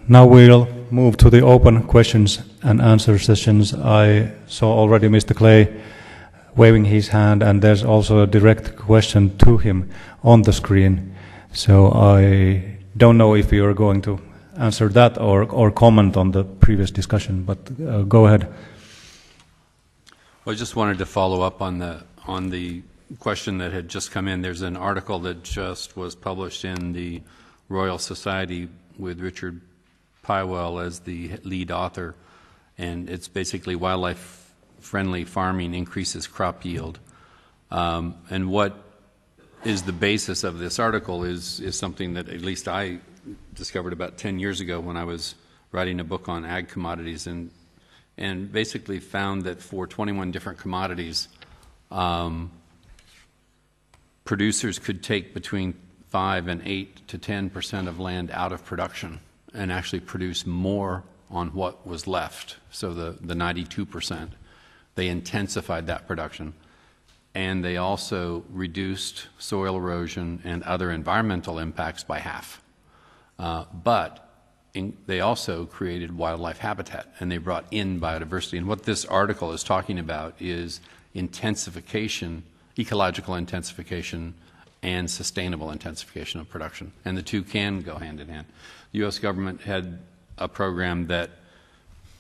Now we'll move to the open questions and answer sessions. I saw already Mr. Clay waving his hand, and there's also a direct question to him on the screen. So I don't know if you are going to answer that or comment on the previous discussion, but go ahead. Well, I just wanted to follow up on the question that had just come in. There's an article that just was published in the Royal Society with Richard Pywell as the lead author, and it's basically wildlife-friendly farming increases crop yield. And what is the basis of this article is something that at least I discovered about 10 years ago when I was writing a book on ag commodities, and basically found that for 21 different commodities, producers could take between 5 and 8 to 10% of land out of production and actually produce more on what was left. So the 92%, they intensified that production. And they also reduced soil erosion and other environmental impacts by half. They also created wildlife habitat, and they brought in biodiversity. And what this article is talking about is intensification, ecological intensification, and sustainable intensification of production. And the two can go hand in hand. The U.S. government had a program that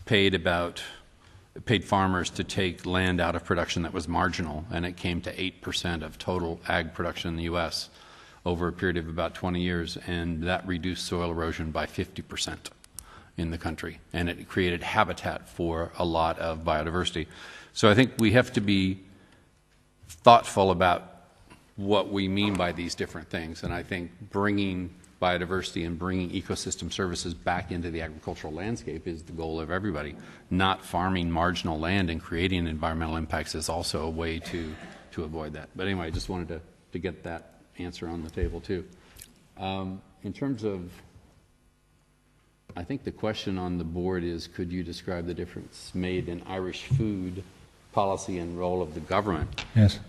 paid farmers to take land out of production that was marginal, and it came to 8% of total ag production in the U.S. over a period of about 20 years, and that reduced soil erosion by 50% in the country, and it created habitat for a lot of biodiversity. So I think we have to be thoughtful about what we mean by these different things, and I think bringing biodiversity and bringing ecosystem services back into the agricultural landscape is the goal of everybody. Not farming marginal land and creating environmental impacts is also a way to avoid that. But anyway, I just wanted to get that answer on the table too. In terms of, I think the question on the board is, could you describe the difference made in Irish food policy and role of the government? Yes.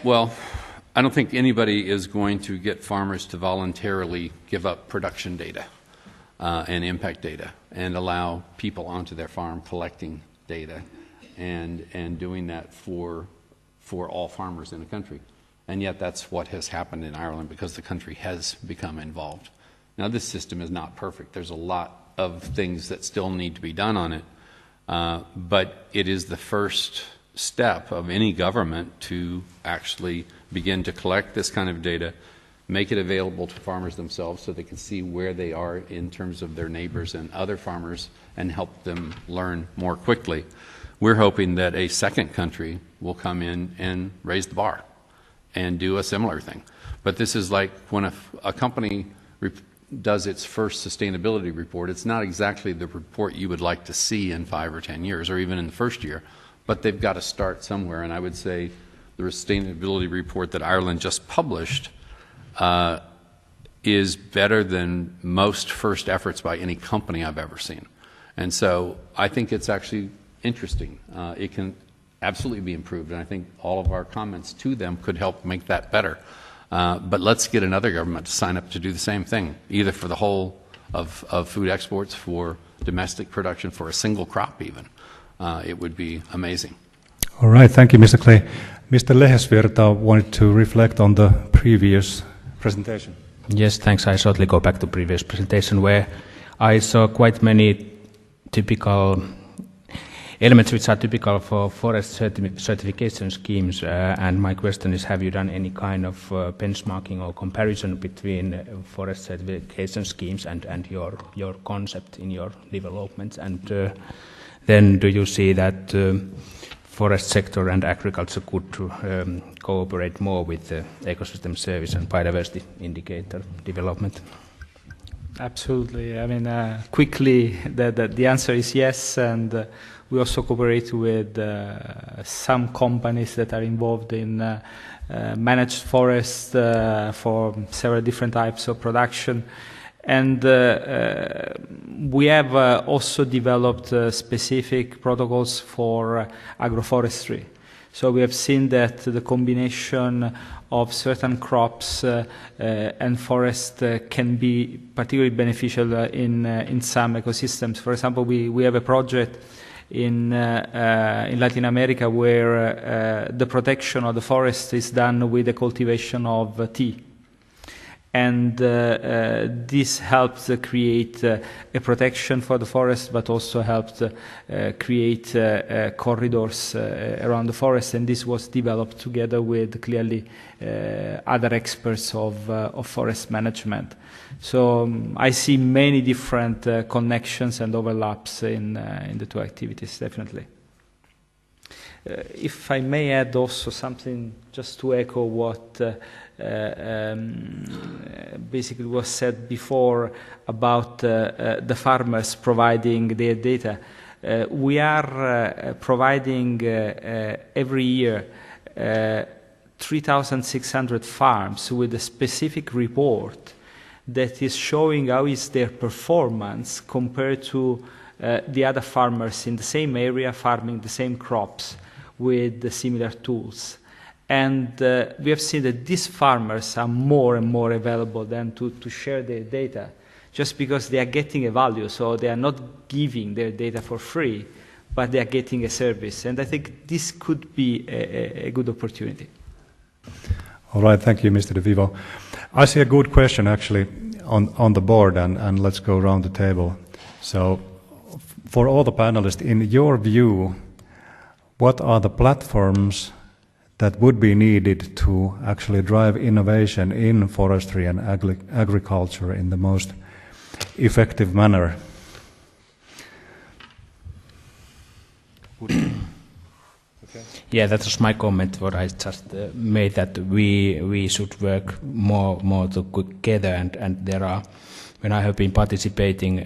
Well, I don't think anybody is going to get farmers to voluntarily give up production data and impact data and allow people onto their farm collecting data and doing that for all farmers in the country. And yet that's what has happened in Ireland because the country has become involved. Now, this system is not perfect. There's a lot of things that still need to be done on it, but it is the first step of any government to actually begin to collect this kind of data, make it available to farmers themselves so they can see where they are in terms of their neighbors and other farmers and help them learn more quickly. We're hoping that a second country will come in and raise the bar and do a similar thing. But this is like when a company does its first sustainability report, it's not exactly the report you would like to see in 5 or 10 years or even in the first year, but they've got to start somewhere. And I would say the sustainability report that Ireland just published is better than most first efforts by any company I've ever seen. And so I think it's actually interesting. It can absolutely be improved, and I think all of our comments to them could help make that better. But let's get another government to sign up to do the same thing, either for the whole of food exports, for domestic production, for a single crop even. It would be amazing. All right, thank you, Mr. Clay. Mr. Lehesvirta wanted to reflect on the previous presentation. Yes, thanks. I shortly go back to previous presentation where I saw quite many typical elements which are typical for forest certification schemes, and my question is, have you done any kind of benchmarking or comparison between forest certification schemes and your concept in your development? And then do you see that forest sector and agriculture could cooperate more with the ecosystem service and biodiversity indicator development? Absolutely. I mean, quickly, the answer is yes, and we also cooperate with some companies that are involved in managed forests for several different types of production. And we have also developed specific protocols for agroforestry. So we have seen that the combination of certain crops and forest can be particularly beneficial in some ecosystems. For example, we have a project in Latin America where the protection of the forest is done with the cultivation of tea. And this helps create a protection for the forest, but also helps create corridors around the forest. And this was developed together with clearly other experts of forest management. So I see many different connections and overlaps in the two activities, definitely. If I may add also something just to echo what basically was said before about the farmers providing their data. We are providing every year 3,600 farms with a specific report that is showing how is their performance compared to the other farmers in the same area farming the same crops with the similar tools. And we have seen that these farmers are more and more available then to share their data just because they are getting a value. So they are not giving their data for free, but they are getting a service. And I think this could be a good opportunity. All right, thank you, Mr. De Vivo. I see a good question actually on the board, and let's go around the table. So for all the panelists, in your view, what are the platforms that would be needed to actually drive innovation in forestry and agriculture in the most effective manner? Okay. Yeah, that was my comment. What I just made, that we should work more together, and there are, when I have been participating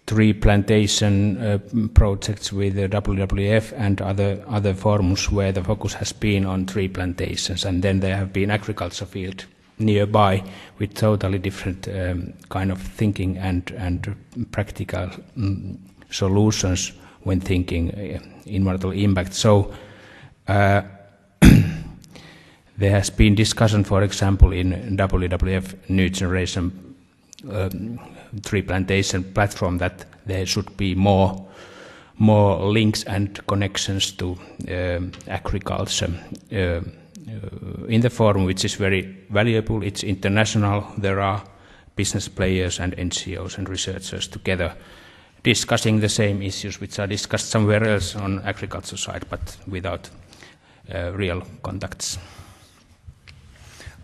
tree plantation projects with the WWF and other forums where the focus has been on tree plantations, and then there have been agriculture field nearby with totally different kind of thinking and practical solutions when thinking environmental impact. So there has been discussion, for example, in WWF New Generation tree plantation platform, that there should be more links and connections to agriculture in the forum, which is very valuable. It's international. There are business players and NGOs and researchers together discussing the same issues which are discussed somewhere else on agriculture side, but without real contacts.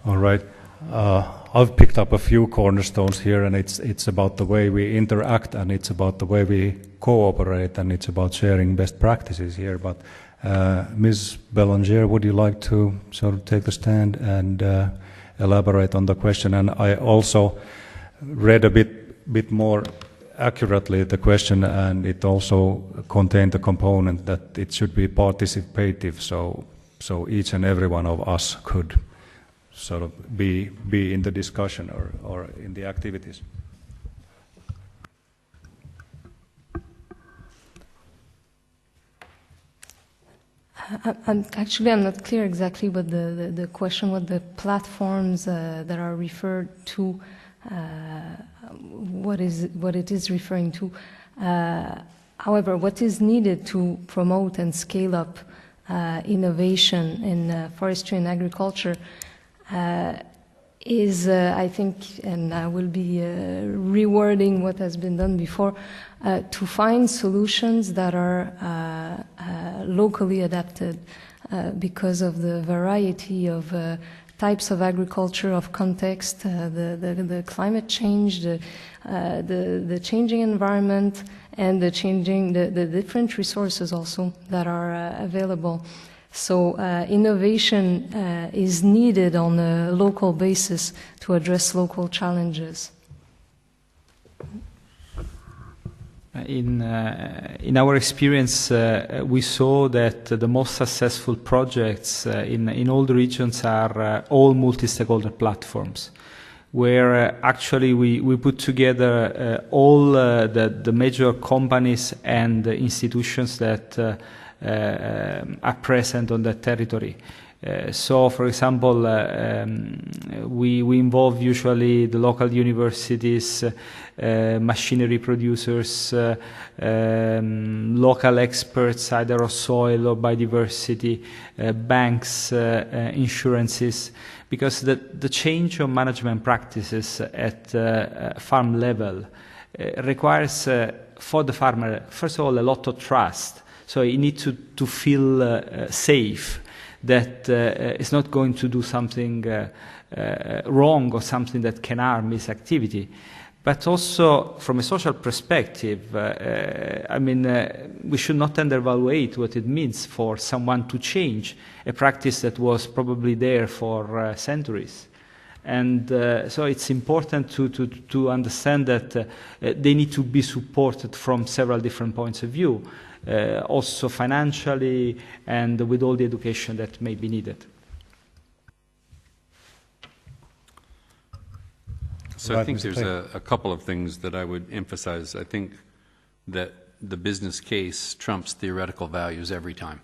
All right. I've picked up a few cornerstones here, and it's about the way we interact, and it's about the way we cooperate, and it's about sharing best practices here. But Ms. Belanger, would you like to sort of take the stand and elaborate on the question? And I also read a bit more accurately the question, and it also contained the component that it should be participative, so each and every one of us could sort of be in the discussion or in the activities. I'm not clear exactly what the question, what the platforms that are referred to, what it is referring to. However, what is needed to promote and scale up innovation in forestry and agriculture is, I think, and I will be rewording what has been done before, to find solutions that are locally adapted because of the variety of types of agriculture, of context, the climate change, the changing environment, and the different resources also that are available. So innovation is needed on a local basis to address local challenges. In our experience, we saw that the most successful projects in all the regions are all multi-stakeholder platforms, where actually we put together all the major companies and institutions that are present on that territory. So, for example, we involve usually the local universities, machinery producers, local experts, either of soil or biodiversity, banks, insurances, because the change of management practices at farm level requires for the farmer, first of all, a lot of trust. So you need to feel safe that is not going to do something wrong or something that can harm his activity. But also, from a social perspective, we should not undervalue what it means for someone to change a practice that was probably there for centuries. And so it's important to understand that they need to be supported from several different points of view, also financially and with all the education that may be needed. So I think there's a couple of things that I would emphasize. I think that the business case trumps theoretical values every time.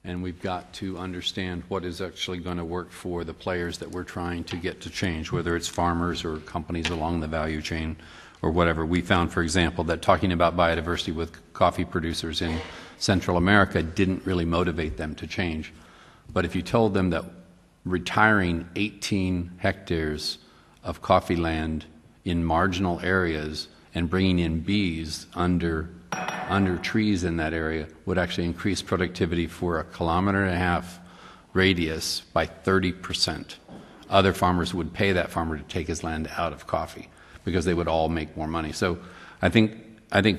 And we've got to understand what is actually going to work for the players that we're trying to get to change, whether it's farmers or companies along the value chain or whatever. We found, for example, that talking about biodiversity with coffee producers in Central America didn't really motivate them to change. But if you told them that retiring 18 hectares of coffee land in marginal areas and bringing in bees under trees in that area would actually increase productivity for a 1.5 kilometer radius by 30%. Other farmers would pay that farmer to take his land out of coffee because they would all make more money. So I think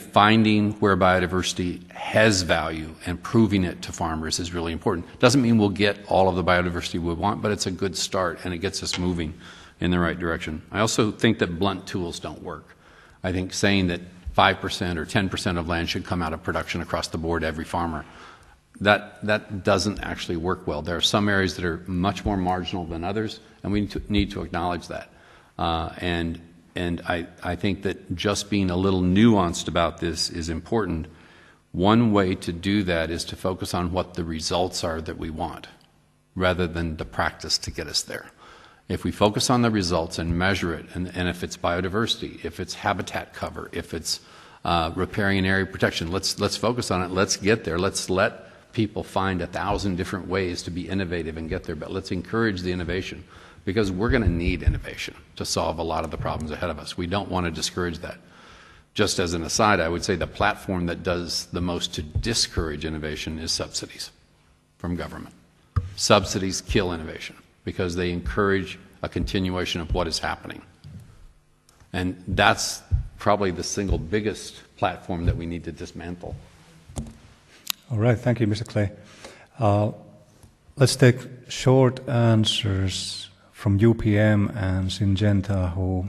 finding where biodiversity has value and proving it to farmers is really important. Doesn't mean we'll get all of the biodiversity we want, but it's a good start and it gets us moving in the right direction. I also think that blunt tools don't work. I think saying that 5% or 10% of land should come out of production across the board, every farmer, that doesn't actually work well. There are some areas that are much more marginal than others, and we need to acknowledge that. And I think that just being a little nuanced about this is important. One way to do that is to focus on what the results are that we want, rather than the practice to get us there. If we focus on the results and measure it, and if it's biodiversity, if it's habitat cover, if it's repairing and area protection, let's focus on it. Let's get there. Let's let people find 1,000 different ways to be innovative and get there. But let's encourage the innovation, because we're going to need innovation to solve a lot of the problems ahead of us. We don't want to discourage that. Just as an aside, I would say the platform that does the most to discourage innovation is subsidies from government. Subsidies kill innovation, because they encourage a continuation of what is happening. And that's probably the single biggest platform that we need to dismantle. All right, thank you, Mr. Clay. Let's take short answers from UPM and Syngenta, who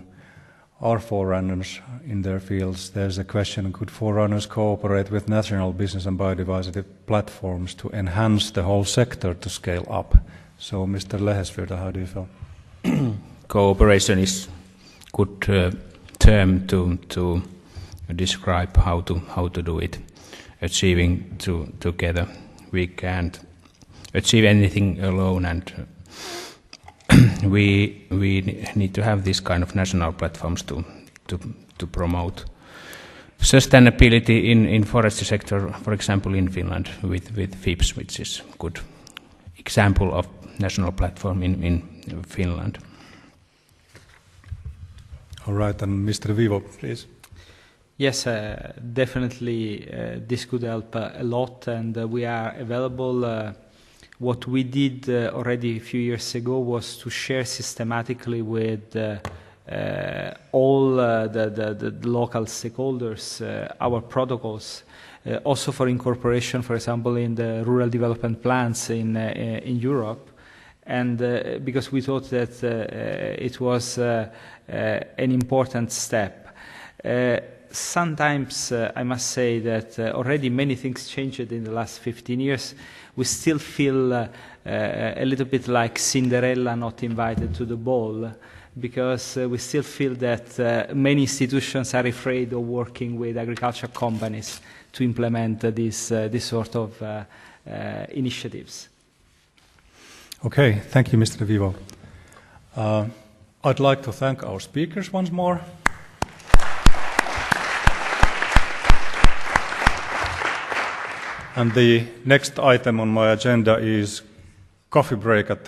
are forerunners in their fields. There's a question: could forerunners cooperate with national business and biodiversity platforms to enhance the whole sector to scale up? So, Mr. Lehesvirta, how do you feel? Cooperation is good term to describe how to do it. Achieving together, we can't achieve anything alone, and we need to have this kind of national platforms to promote sustainability in forestry sector. For example, in Finland with FIPS, which is good example of national platform in Finland. All right, and Mr. Vivo, please. Yes, definitely this could help a lot, and we are available. What we did already a few years ago was to share systematically with all the local stakeholders our protocols, also for incorporation, for example, in the rural development plans in Europe. And because we thought that it was an important step. Sometimes I must say that already many things changed in the last 15 years. We still feel a little bit like Cinderella not invited to the ball. because we still feel that many institutions are afraid of working with agriculture companies to implement this sort of initiatives. Okay, thank you, Mr. Vivo. I'd like to thank our speakers once more. And the next item on my agenda is coffee break at